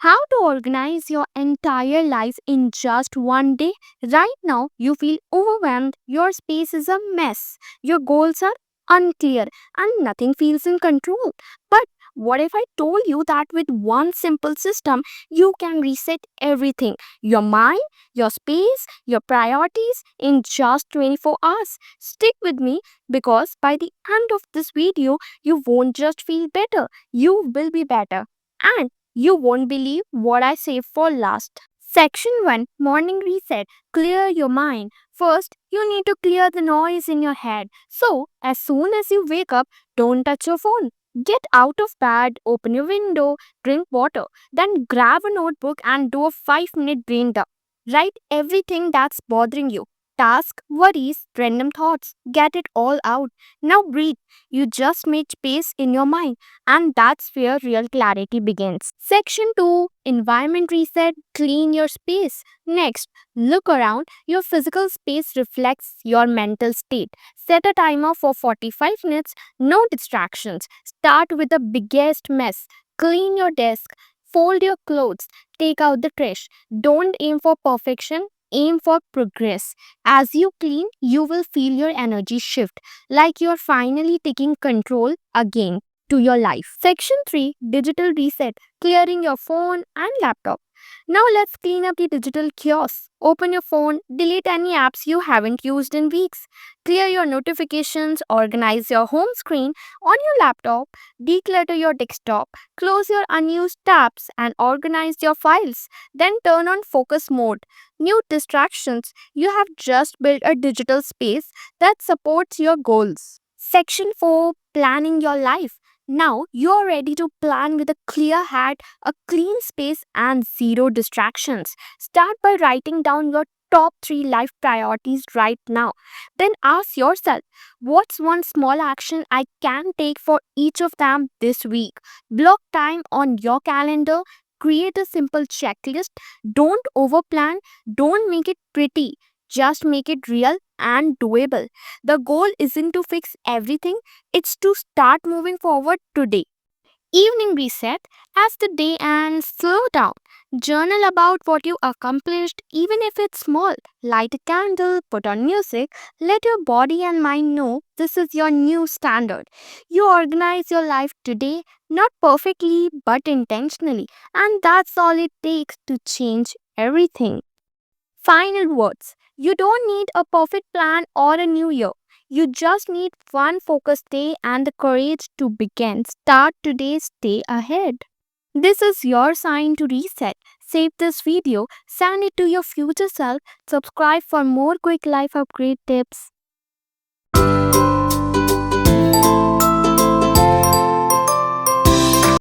How to organize your entire life in just one day? Right now, you feel overwhelmed, your space is a mess, your goals are unclear, and nothing feels in control. But what if I told you that with one simple system, you can reset everything, your mind, your space, your priorities in just 24 hours? Stick with me because by the end of this video, you won't just feel better, you will be better. And you won't believe what I saved for last. Section 1, Morning Reset. Clear your mind. First, you need to clear the noise in your head. So, as soon as you wake up, don't touch your phone. Get out of bed, open your window, drink water, then grab a notebook and do a 5-minute brain dump. Write everything that's bothering you. Task, worries, random thoughts. Get it all out. Now breathe. You just made space in your mind, and that's where real clarity begins. Section 2, Environment Reset. Clean your space. Next, look around. Your physical space reflects your mental state. Set a timer for 45 minutes, no distractions. Start with the biggest mess. Clean your desk, fold your clothes, take out the trash. Don't aim for perfection, aim for progress. As you clean, you will feel your energy shift, like you're finally taking control again to your life. Section 3, Digital Reset. Clearing your phone and laptop. Now let's clean up the digital chaos. Open your phone, delete any apps you haven't used in weeks. Clear your notifications, organize your home screen on your laptop, declutter your desktop, close your unused tabs, and organize your files. Then turn on focus mode. Mute distractions. You have just built a digital space that supports your goals. Section 4, Planning Your Life. Now you're ready to plan with a clear head, a clean space, and zero distractions. Start by writing down your top 3 life priorities right now. Then ask yourself, what's one small action I can take for each of them this week? Block time on your calendar. Create a simple checklist. Don't overplan. Don't make it pretty. Just make it real and doable. The goal isn't to fix everything, it's to start moving forward today. Evening reset. As the day ends, slow down. Journal about what you accomplished, even if it's small. Light a candle, put on music. Let your body and mind know this is your new standard. You organize your life today, not perfectly, but intentionally. And that's all it takes to change everything. Final words. You don't need a perfect plan or a new year. You just need one focused day and the courage to begin. Start today, stay ahead. This is your sign to reset. Save this video, send it to your future self, subscribe for more quick life upgrade tips.